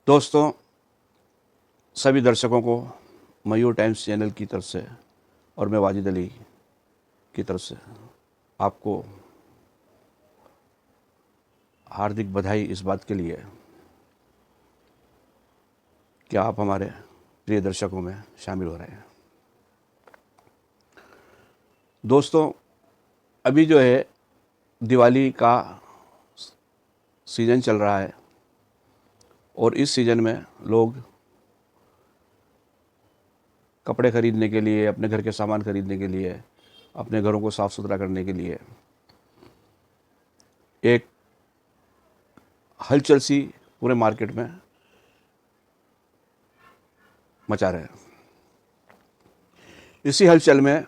दोस्तों, सभी दर्शकों को मयूर टाइम्स चैनल की तरफ से और मैं वाजिद अली की तरफ से आपको हार्दिक बधाई इस बात के लिए कि आप हमारे प्रिय दर्शकों में शामिल हो रहे हैं। दोस्तों, अभी जो है दिवाली का सीज़न चल रहा है और इस सीज़न में लोग कपड़े ख़रीदने के लिए, अपने घर के सामान ख़रीदने के लिए, अपने घरों को साफ़ सुथरा करने के लिए एक हलचल सी पूरे मार्केट में मचा रहे हैं। इसी हलचल में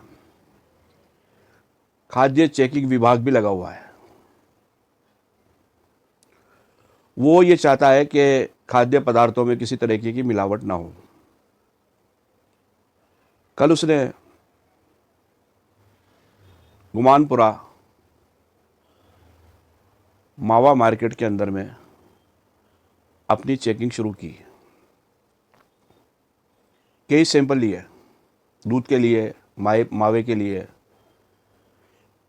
खाद्य चेकिंग विभाग भी लगा हुआ है। वो ये चाहता है कि खाद्य पदार्थों में किसी तरीके की मिलावट ना हो। कल उसने गुमानपुरा मावा मार्केट के अंदर में अपनी चेकिंग शुरू की। कई सैंपल लिए, दूध के लिए, मावे के लिए।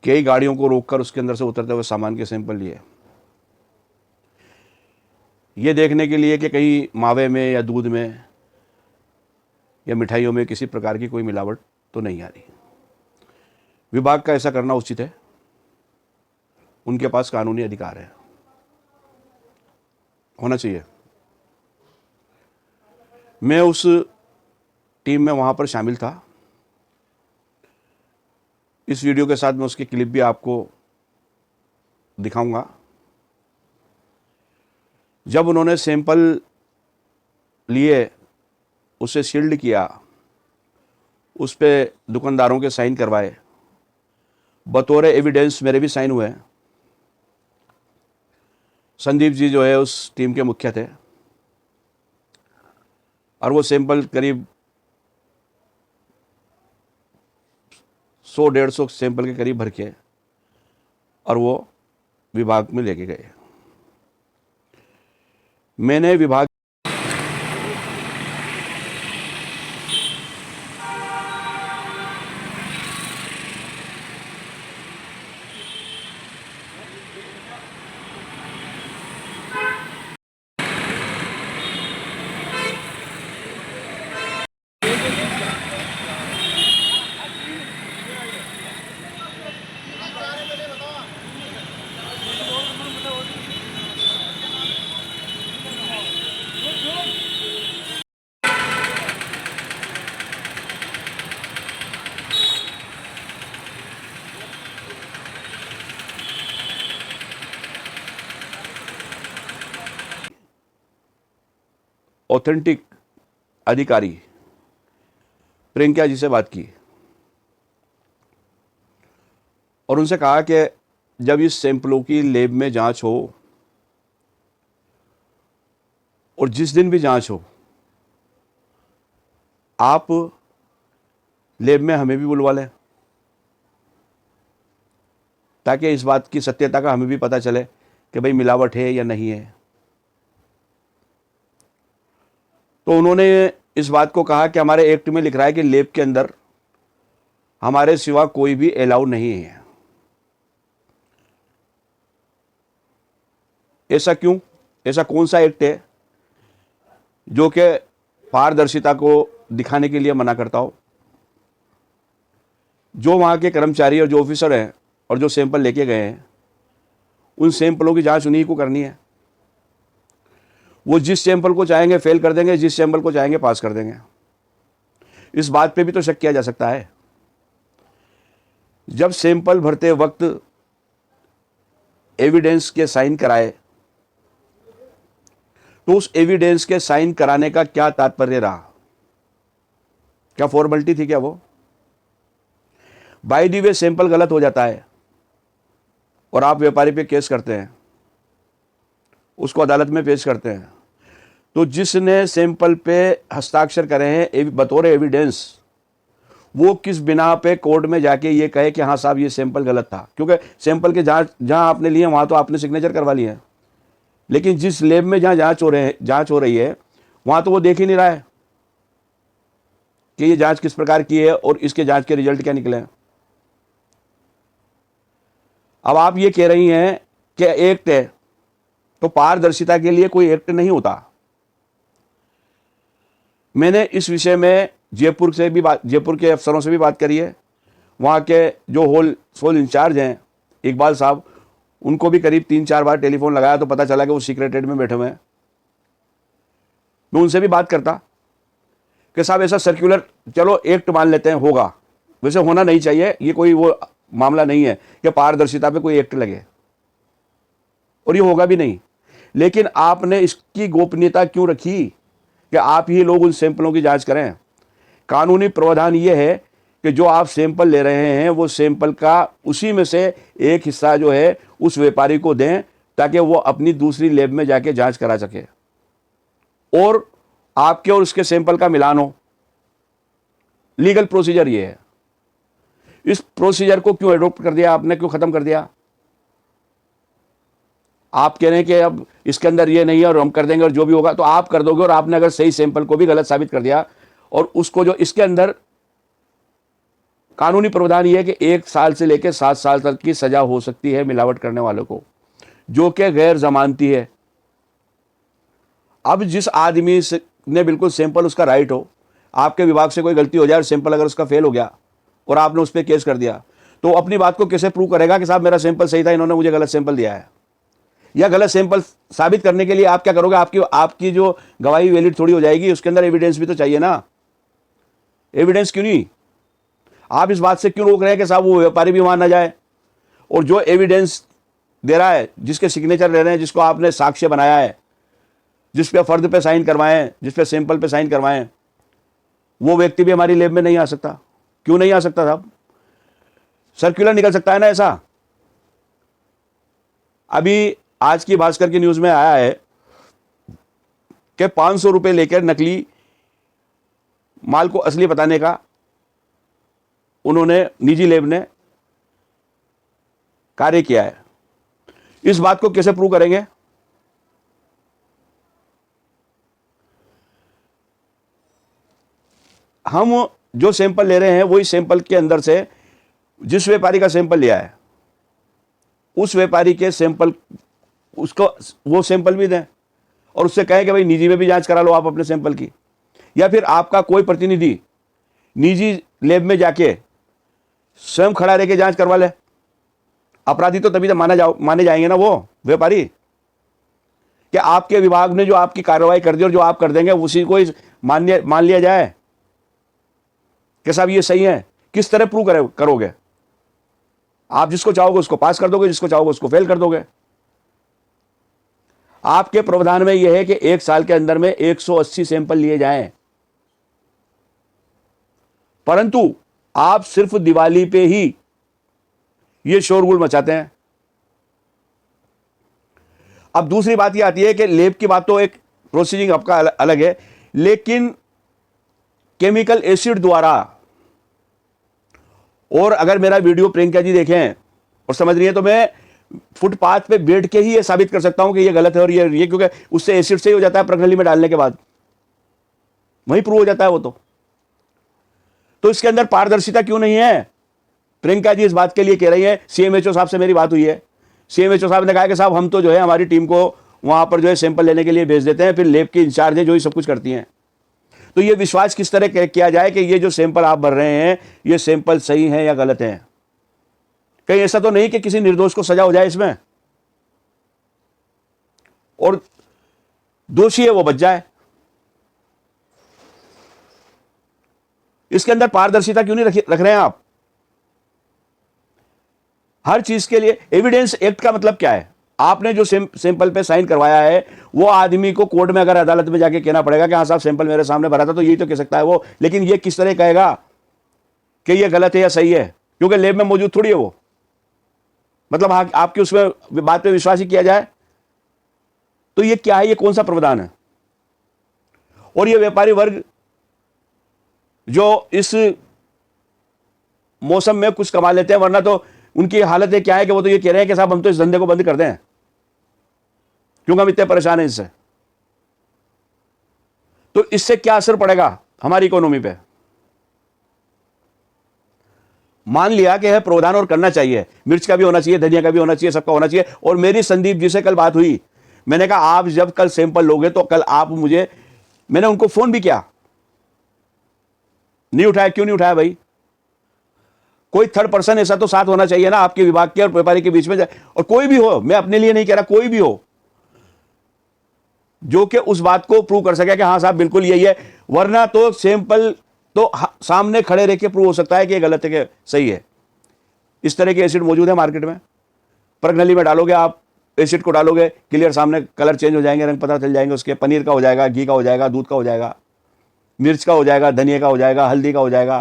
कई गाड़ियों को रोककर उसके अंदर से उतरते हुए सामान के सैंपल लिए, ये देखने के लिए कि कहीं मावे में या दूध में या मिठाइयों में किसी प्रकार की कोई मिलावट तो नहीं आ रही। विभाग का ऐसा करना उचित है, उनके पास कानूनी अधिकार है, होना चाहिए। मैं उस टीम में वहाँ पर शामिल था। इस वीडियो के साथ मैं उसकी क्लिप भी आपको दिखाऊंगा। जब उन्होंने सैंपल लिए, उसे शील्ड किया, उस पर दुकानदारों के साइन करवाए, बतौर एविडेंस मेरे भी साइन हुए। संदीप जी जो है उस टीम के मुखिया थे और वो सैंपल करीब 100-150 सैंपल के करीब भर के और वो विभाग में लेके गए। मैंने विभाग ऑथेंटिक अधिकारी प्रियंका जी से बात की और उनसे कहा कि जब इस सैंपलों की लैब में जांच हो और जिस दिन भी जांच हो, आप लैब में हमें भी बुलवा लें ताकि इस बात की सत्यता का हमें भी पता चले कि भाई मिलावट है या नहीं है। तो उन्होंने इस बात को कहा कि हमारे एक्ट में लिख रहा है कि लैब के अंदर हमारे सिवा कोई भी अलाउ नहीं है। ऐसा क्यों? ऐसा कौन सा एक्ट है जो कि पारदर्शिता को दिखाने के लिए मना करता हो? जो वहाँ के कर्मचारी और जो ऑफिसर हैं और जो सैंपल लेके गए हैं, उन सैंपलों की जांच उन्हीं को करनी है। वो जिस सैंपल को चाहेंगे फेल कर देंगे, जिस सैंपल को चाहेंगे पास कर देंगे। इस बात पे भी तो शक किया जा सकता है। जब सैंपल भरते वक्त एविडेंस के साइन कराए तो उस एविडेंस के साइन कराने का क्या तात्पर्य रहा? क्या फॉर्मेलिटी थी क्या वो? बाय द वे सैंपल गलत हो जाता है और आप व्यापारी पे केस करते हैं, उसको अदालत में पेश करते हैं, तो जिसने सैंपल पे हस्ताक्षर करे हैं बतौर एविडेंस, वो किस बिना पे कोर्ट में जाके ये कहे कि हाँ साहब ये सैंपल गलत था? क्योंकि सैंपल के जहाँ आपने लिए वहाँ तो आपने सिग्नेचर करवा लिए हैं। लेकिन जिस लैब में जहां जांच हो रही है वहां तो वो देख ही नहीं रहा है कि ये जांच किस प्रकार की है और इसके जांच के रिजल्ट क्या निकले हैं। अब आप ये कह रही हैं कि एक्ट है, तो पारदर्शिता के लिए कोई एक्ट नहीं होता। मैंने इस विषय में जयपुर के अफसरों से भी बात करी है। वहाँ के जो होल इंचार्ज हैं इकबाल साहब, उनको भी करीब 3-4 बार टेलीफोन लगाया तो पता चला कि वो सीक्रेटेरिएट में बैठे हुए हैं। मैं उनसे भी बात करता कि साहब ऐसा सर्कुलर, चलो एक्ट मान लेते हैं होगा, वैसे होना नहीं चाहिए, ये कोई वो मामला नहीं है कि पारदर्शिता पे कोई एक्ट लगे, और ये होगा भी नहीं। लेकिन आपने इसकी गोपनीयता क्यों रखी कि आप ही लोग उन सैंपलों की जांच करें? कानूनी प्रावधान ये है कि जो आप सैंपल ले रहे हैं वो सैंपल का उसी में से एक हिस्सा जो है उस व्यापारी को दें ताकि वो अपनी दूसरी लैब में जाके जांच करा सके और आपके और उसके सैंपल का मिलान हो। लीगल प्रोसीजर ये है। इस प्रोसीजर को क्यों एडॉप्ट कर दिया आपने, क्यों खत्म कर दिया? आप कह रहे हैं कि अब इसके अंदर ये नहीं है और हम कर देंगे और जो भी होगा तो आप कर दोगे, और आपने अगर सही सैंपल को भी गलत साबित कर दिया और उसको जो इसके अंदर कानूनी प्रावधान ये है कि 1 साल से लेकर 7 साल तक की सजा हो सकती है मिलावट करने वालों को, जो कि गैर जमानती है। अब जिस आदमी ने बिल्कुल सैंपल उसका राइट हो, आपके विभाग से कोई गलती हो जाए और सैंपल अगर उसका फेल हो गया और आपने उस पर केस कर दिया, तो अपनी बात को कैसे प्रूव करेगा कि साहब मेरा सैंपल सही था, इन्होंने मुझे गलत सैंपल दिया है? या गलत सैंपल साबित करने के लिए आप क्या करोगे? आपकी जो गवाही वैलिड थोड़ी हो जाएगी, उसके अंदर एविडेंस भी तो चाहिए ना। एविडेंस क्यों नहीं? आप इस बात से क्यों रोक रहे हैं कि साहब वो व्यापारी भी वहां ना जाए? और जो एविडेंस दे रहा है, जिसके सिग्नेचर ले रहे हैं, जिसको आपने साक्ष्य बनाया है, जिस पे फर्द पे साइन करवाए हैं, जिस पे सैंपल पे साइन करवाए हैं, वो व्यक्ति भी हमारी लैब में नहीं आ सकता। क्यों नहीं आ सकता साहब? सर्कुलर निकल सकता है ना ऐसा। अभी आज की भास्कर की न्यूज में आया है कि 500 रुपए लेकर नकली माल को असली बताने का उन्होंने निजी लैब ने कार्य किया है। इस बात को कैसे प्रूव करेंगे? हम जो सैंपल ले रहे हैं वही सैंपल के अंदर से जिस व्यापारी का सैंपल लिया है उस व्यापारी के सैंपल, उसको वो सैंपल भी दें और उससे कहें कि भाई निजी में भी जांच करा लो आप अपने सैंपल की, या फिर आपका कोई प्रतिनिधि निजी लैब में जाके स्वयं खड़ा रह के जांच करवा ले। अपराधी तो तभी तो माने जाएंगे ना वो व्यापारी, कि आपके विभाग ने जो आपकी कार्रवाई कर दी और जो आप कर देंगे उसी को मान लिया जाए कि साहब ये सही है। किस तरह प्रूव करोगे? आप जिसको चाहोगे उसको पास कर दोगे, जिसको चाहोगे उसको फेल कर दोगे। आपके प्रावधान में यह है कि 1 साल के अंदर में 180 सैंपल लिए जाएं, परंतु आप सिर्फ दिवाली पे ही ये शोरगुल मचाते हैं। अब दूसरी बात यह आती है कि लैब की बात तो एक प्रोसीजिंग आपका अलग है, लेकिन केमिकल एसिड द्वारा, और अगर मेरा वीडियो प्रियंका जी देखें और समझ रही है तो मैं फुटपाथ पे बैठ के ही ये साबित कर सकता हूं कि ये गलत है और ये क्योंकि उससे एसिड से ही हो जाता है, प्रणाली में डालने के बाद वही प्रूव हो जाता है वो। तो इसके अंदर पारदर्शिता क्यों नहीं है? प्रियंका जी इस बात के लिए कह रही है। सीएमएचओ साहब से मेरी बात हुई है, सीएमएचओ साहब ने कहा कि साहब हम तो जो है हमारी टीम को वहां पर जो है सैंपल लेने के लिए भेज देते हैं, फिर लैब की इंचार्ज है जो ही सब कुछ करती हैं। तो ये विश्वास किस तरह किया जाए कि ये जो सैंपल आप भर रहे हैं ये सैंपल सही है या गलत है? कहीं ऐसा तो नहीं कि किसी निर्दोष को सजा हो जाए इसमें और दोषी है वो बच जाए? इसके अंदर पारदर्शिता क्यों नहीं रख रहे हैं आप? हर चीज के लिए एविडेंस एक्ट का मतलब क्या है? आपने जो सैंपल पे साइन करवाया है वो आदमी को कोर्ट में अगर अदालत में जाके कहना पड़ेगा कि हाँ साहब सैंपल मेरे सामने भरा था, तो यही तो कह सकता है वो। लेकिन ये किस तरह कहेगा कि ये गलत है या सही है? क्योंकि लैब में मौजूद थोड़ी है वो। मतलब आपकी उसमें बात पे विश्वास ही किया जाए तो ये क्या है? ये कौन सा प्रावधान है? और ये व्यापारी वर्ग जो इस मौसम में कुछ कमा लेते हैं, वरना तो उनकी हालत क्या है कि वो तो ये कह रहे हैं कि साहब हम तो इस धंधे को बंद कर दें, क्योंकि हम इतने परेशान हैं इससे। तो इससे क्या असर पड़ेगा हमारी इकोनॉमी पे? मान लिया कि है प्रावधान और करना चाहिए, मिर्च का भी होना चाहिए, धनिया का भी होना चाहिए, सबका होना चाहिए। और मेरी संदीप जी से कल बात हुई, मैंने कहा आप जब कल सैंपल लोगे तो कल आप मुझे, मैंने उनको फोन भी किया, नहीं उठाया। क्यों नहीं उठाया भाई? कोई थर्ड पर्सन ऐसा तो साथ होना चाहिए ना आपके विभाग के और व्यापारी के बीच में, और कोई भी हो, मैं अपने लिए नहीं कह रहा, कोई भी हो जो कि उस बात को प्रूव कर सके कि हाँ साहब बिल्कुल यही है। वरना तो सैंपल तो सामने खड़े रह के प्रूव हो सकता है कि ये गलत है कि सही है। इस तरह के एसिड मौजूद है मार्केट में। परगनली में डालोगे आप, एसिड को डालोगे, क्लियर सामने कलर चेंज हो जाएंगे, रंग पता चल जाएंगे उसके। पनीर का हो जाएगा, घी का हो जाएगा, दूध का हो जाएगा, मिर्च का हो जाएगा, धनिया का हो जाएगा, हल्दी का हो जाएगा,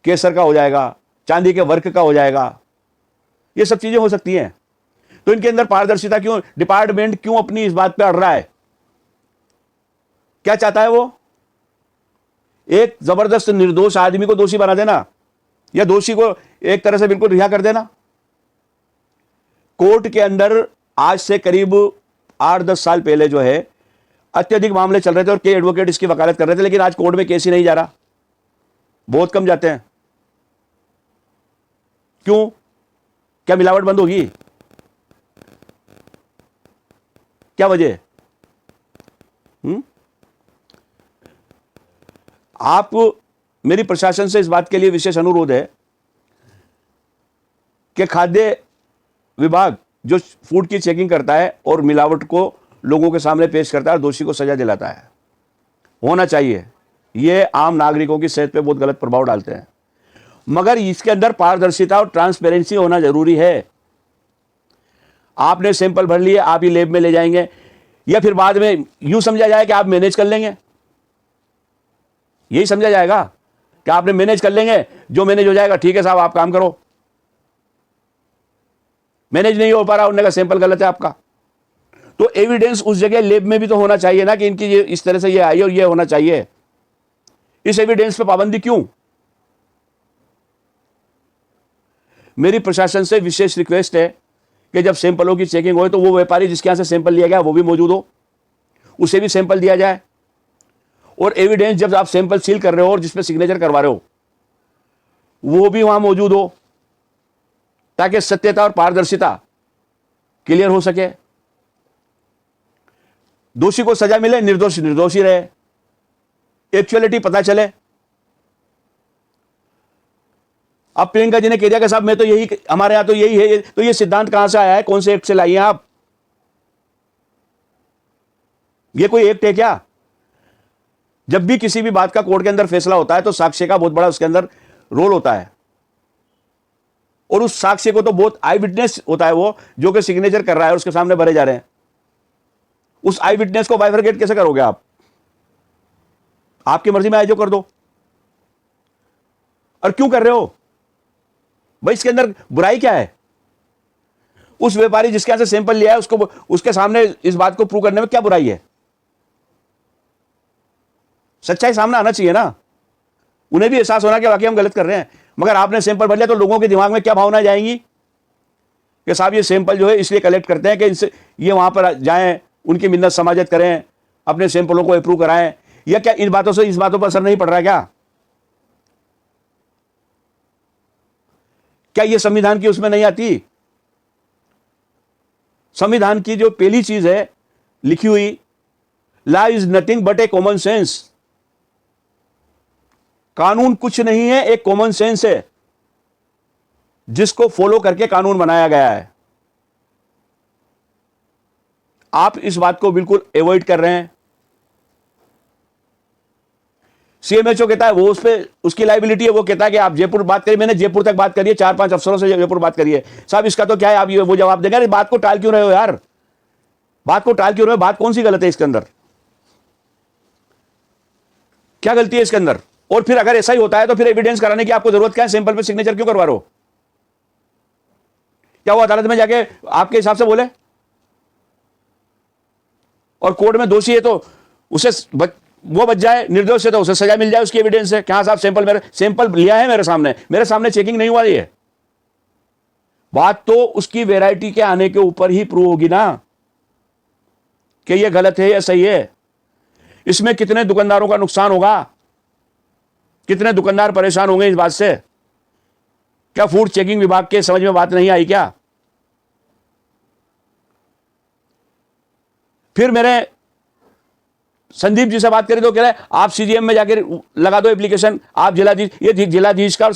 केसर का हो जाएगा, चांदी के वर्क का हो जाएगा। ये सब चीजें हो सकती हैं। तो इनके अंदर पारदर्शिता क्यों? डिपार्टमेंट क्यों अपनी इस बात पे अड़ रहा है? क्या चाहता है वो? एक जबरदस्त निर्दोष आदमी को दोषी बना देना, या दोषी को एक तरह से बिल्कुल रिहा कर देना। कोर्ट के अंदर आज से करीब 8-10 साल पहले जो है अत्यधिक मामले चल रहे थे और कई एडवोकेट इसकी वकालत कर रहे थे, लेकिन आज कोर्ट में केस ही नहीं जा रहा, बहुत कम जाते हैं। क्यों? क्या मिलावट बंद होगी? क्या वजह है? आप, मेरी प्रशासन से इस बात के लिए विशेष अनुरोध है कि खाद्य विभाग जो फूड की चेकिंग करता है और मिलावट को लोगों के सामने पेश करता है और दोषी को सजा दिलाता है, होना चाहिए। ये आम नागरिकों की सेहत पे बहुत गलत प्रभाव डालते हैं, मगर इसके अंदर पारदर्शिता और ट्रांसपेरेंसी होना जरूरी है। आपने सैंपल भर लिए, आप ही लैब में ले जाएंगे, या फिर बाद में यूं समझा जाए कि आप मैनेज कर लेंगे? यही समझा जाएगा कि आपने मैनेज कर लेंगे, जो मैनेज हो जाएगा ठीक है साहब आप काम करो। मैनेज नहीं हो पा रहा, उन्होंने कहा सैंपल गलत है आपका। तो एविडेंस उस जगह लैब में भी तो होना चाहिए ना कि इनकी ये इस तरह से ये आई और ये होना चाहिए। इस एविडेंस पे पाबंदी क्यों? मेरी प्रशासन से विशेष रिक्वेस्ट है कि जब सैंपलों की चेकिंग हो तो वो व्यापारी जिसके यहां से सैंपल लिया गया वो भी मौजूद हो, उसे भी सैंपल दिया जाए। और एविडेंस जब आप सैंपल सील कर रहे हो और जिसपे सिग्नेचर करवा रहे हो वो भी वहां मौजूद हो, ताकि सत्यता और पारदर्शिता क्लियर हो सके। दोषी को सजा मिले, निर्दोष निर्दोषी रहे, एक्चुअलिटी पता चले। अब प्रियंका जी ने कह दिया कि साहब मैं तो यही, हमारे यहां तो यही है, तो ये सिद्धांत कहां से आया है? कौन से एक्ट से लाई हैं आप? ये कोई एक्ट है क्या? जब भी किसी भी बात का कोर्ट के अंदर फैसला होता है तो साक्ष्य का बहुत बड़ा उसके अंदर रोल होता है, और उस साक्ष्य को तो बहुत आई विटनेस होता है वो जो कि सिग्नेचर कर रहा है और उसके सामने भरे जा रहे हैं। उस आई विटनेस को बाइफरकेट कैसे करोगे आप? आपकी मर्जी में आए जो कर दो। और क्यों कर रहे हो भाई? इसके अंदर बुराई क्या है? उस व्यापारी जिसके यहां से सैंपल लिया है उसको, उसके सामने इस बात को प्रूव करने में क्या बुराई है? सच्चाई सामने आना चाहिए ना, उन्हें भी एहसास होना कि वाकई हम गलत कर रहे हैं। मगर आपने सैंपल भर लिया तो लोगों के दिमाग में क्या भावना जाएंगी कि साहब ये सैंपल जो है इसलिए कलेक्ट करते हैं कि इनसे ये वहां पर जाएं, उनकी मिन्नत समाजत करें, अपने सैंपलों को अप्रूव कराएं। या क्या इन बातों से इस बातों पर असर नहीं पड़ रहा है क्या? क्या ये संविधान की उसमें नहीं आती? संविधान की जो पहली चीज है लिखी हुई, law is nothing but A common sense. कानून कुछ नहीं है, एक कॉमन सेंस है जिसको फॉलो करके कानून बनाया गया है। आप इस बात को बिल्कुल अवॉइड कर रहे हैं। सीएमएचओ कहता है वो उस पे उसकी लाइबिलिटी है, वो कहता है कि आप जयपुर बात करिए, मैंने जयपुर तक बात करी है, 4-5 अफसरों से जयपुर बात करिए, साहब इसका तो क्या है, आप ये वो जवाब देंगे। अरे बात को टाल क्यों रहे हो यार? बात को टाल क्यों रहे हो? बात कौन सी गलत है इसके अंदर? क्या गलती है इसके अंदर? और फिर अगर ऐसा ही होता है तो फिर एविडेंस कराने की आपको जरूरत क्या है? सैंपल पे सिग्नेचर क्यों करवा रहे हो? क्या वो अदालत में जाके आपके हिसाब से बोले? और कोर्ट में दोषी है तो उसे वो बच जाए, निर्दोष है तो उसे सजा मिल जाए उसकी एविडेंस है। क्या साहब सैंपल लिया है मेरे सामने चेकिंग नहीं हुआ है। बात तो उसकी वैरायटी के आने के ऊपर ही प्रूव होगी ना। कि ये गलत है या सही है। इसमें कितने दुकानदारों का नुकसान होगा, कितने दुकानदार परेशान होंगे इस बात से। क्या फूड चेकिंग विभाग के समझ में बात नहीं आई क्या? फिर मेरे संदीप जी से बात करें तो कह रहे हैं आप सीजीएम में जाकर लगा दो एप्लीकेशन, आप जिलाधीश, ये जिलाधीश का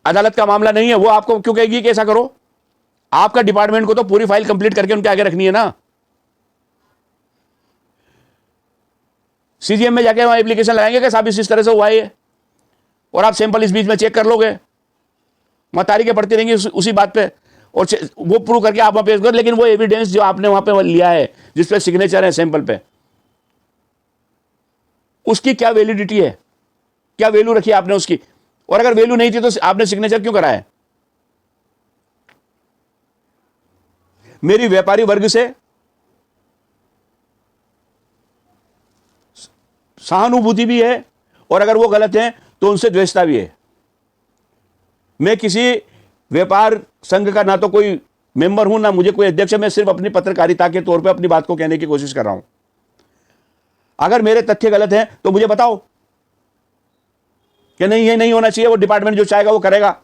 अदालत का मामला नहीं है, वो आपको क्यों कहेगी कि ऐसा करो? आपका डिपार्टमेंट को तो पूरी फाइल कंप्लीट करके उनके आगे रखनी है ना। सीजीएम में जाके वहां एप्लीकेशन लगाएंगे कि साहब इस तरह से हुआ है, और आप सैंपल इस बीच में चेक कर लोगे, वहां तारीखें पड़ती रहेंगी उसी बात पे, और वो प्रूव करके आप वहां पेश करो। लेकिन वो एविडेंस जो आपने वहां पे लिया है, जिस पे सिग्नेचर है सैंपल पे, उसकी क्या वैलिडिटी है, क्या वैल्यू रखी आपने उसकी? और अगर वैल्यू नहीं थी तो आपने सिग्नेचर क्यों कराया? मेरी व्यापारी वर्ग से सहानुभूति भी है, और अगर वो गलत है तो उनसे द्वेषता भी है। मैं किसी व्यापार संघ का ना तो कोई मेंबर हूं, ना मुझे कोई अध्यक्ष है। मैं सिर्फ अपनी पत्रकारिता के तौर पे अपनी बात को कहने की कोशिश कर रहा हूं। अगर मेरे तथ्य गलत हैं तो मुझे बताओ कि नहीं, ये नहीं होना चाहिए। वो डिपार्टमेंट जो चाहेगा वो करेगा,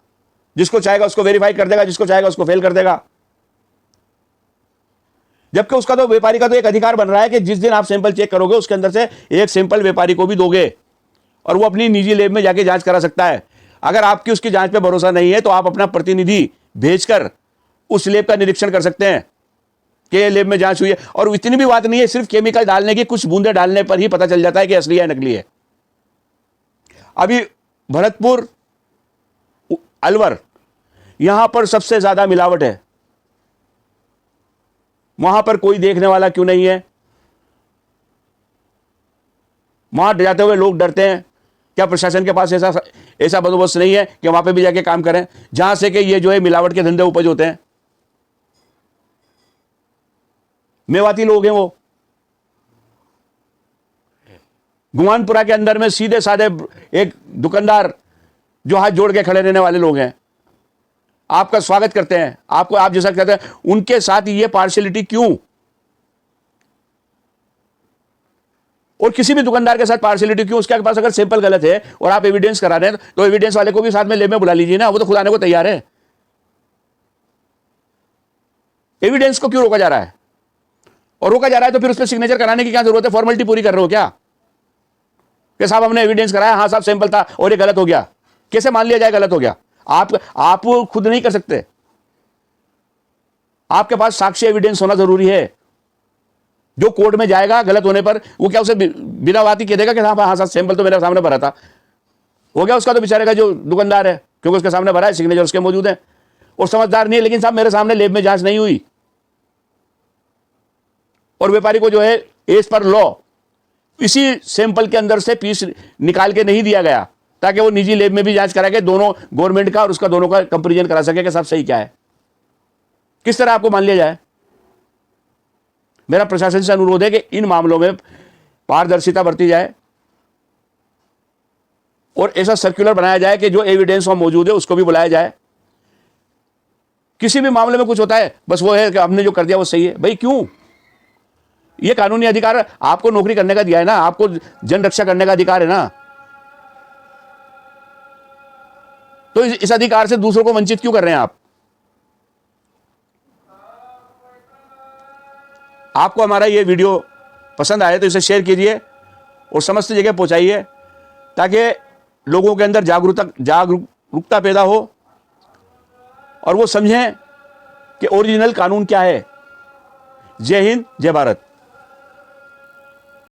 जिसको चाहेगा उसको वेरीफाई कर देगा, जिसको चाहेगा उसको फेल कर देगा। जबकि उसका तो व्यापारी का तो एक अधिकार बन रहा है कि जिस दिन आप सैंपल चेक करोगे उसके अंदर से एक सैंपल व्यापारी को भी दोगे, और वो अपनी निजी लैब में जाके जांच करा सकता है। अगर आपकी उसकी जांच पे भरोसा नहीं है तो आप अपना प्रतिनिधि भेजकर उस लैब का निरीक्षण कर सकते हैं कि ये लैब में जांच हुई है। और इतनी भी बात नहीं है, सिर्फ केमिकल डालने की कुछ बूंदे डालने पर ही पता चल जाता है कि असली है नकली है। अभी भरतपुर, अलवर, यहां पर सबसे ज्यादा मिलावट है। वहां पर कोई देखने वाला क्यों नहीं है? वहां जाते हुए लोग डरते हैं। क्या प्रशासन के पास ऐसा बंदोबस्त नहीं है कि वहां पे भी जाके काम करें, जहां से कि ये जो है मिलावट के धंधे उपज होते हैं? मेवाती लोग हैं वो। गुमानपुरा के अंदर में सीधे साधे एक दुकानदार जो हाथ जोड़ के खड़े रहने वाले लोग हैं, आपका स्वागत करते हैं, आपको आप जैसा कहते हैं। उनके साथ ये पार्शियलिटी क्यों? और किसी भी दुकानदार के साथ पार्शियलिटी क्यों? उसके पास अगर सैंपल गलत है और आप एविडेंस करा रहे हैं तो एविडेंस वाले को भी साथ में लैब में बुला लीजिए ना, वो तो खुद आने को तैयार है। एविडेंस को क्यों रोका जा रहा है? और रोका जा रहा है तो फिर उस पर सिग्नेचर कराने की क्या जरूरत है? फॉर्मेलिटी पूरी कर रहे हो क्या कि साहब हमने एविडेंस कराया, हाँ साहब सैंपल था और ये गलत हो गया? कैसे मान लिया जाए गलत हो गया? आप खुद नहीं कर सकते। आपके पास साक्ष्य एविडेंस होना जरूरी है। जो कोर्ट में जाएगा गलत होने पर, वो क्या उसे बिना बात ही कह देगा कि हाँ साहब सैंपल तो मेरे सामने भरा था? हो गया उसका तो बेचारे का जो दुकानदार है, क्योंकि उसके सामने भरा है, सिग्नेचर उसके मौजूद है, और समझदार नहीं है, लेकिन साहब मेरे सामने लैब में जांच नहीं हुई। और व्यापारी को जो है एज पर लॉ इसी सैंपल के अंदर से पीस निकाल के नहीं दिया गया, ताकि वो निजी लैब में भी जांच करा के दोनों गवर्नमेंट का और उसका दोनों का कंपैरिजन करा सके कि सब सही क्या है। किस तरह आपको मान लिया जाए? मेरा प्रशासन से अनुरोध है कि इन मामलों में पारदर्शिता बरती जाए और ऐसा सर्कुलर बनाया जाए कि जो एविडेंस वहां मौजूद है उसको भी बुलाया जाए। किसी भी मामले में कुछ होता है बस वो है कि हमने जो कर दिया वो सही है। भाई क्यों? ये कानूनी अधिकार आपको नौकरी करने का दिया है ना, आपको जन रक्षा करने का अधिकार है ना, तो इस अधिकार से दूसरों को वंचित क्यों कर रहे हैं आप? आपको हमारा ये वीडियो पसंद आए तो इसे शेयर कीजिए और समस्त जगह पहुंचाइए, ताकि लोगों के अंदर जागरूकता पैदा हो और वो समझें कि ओरिजिनल कानून क्या है। जय हिंद, जय भारत।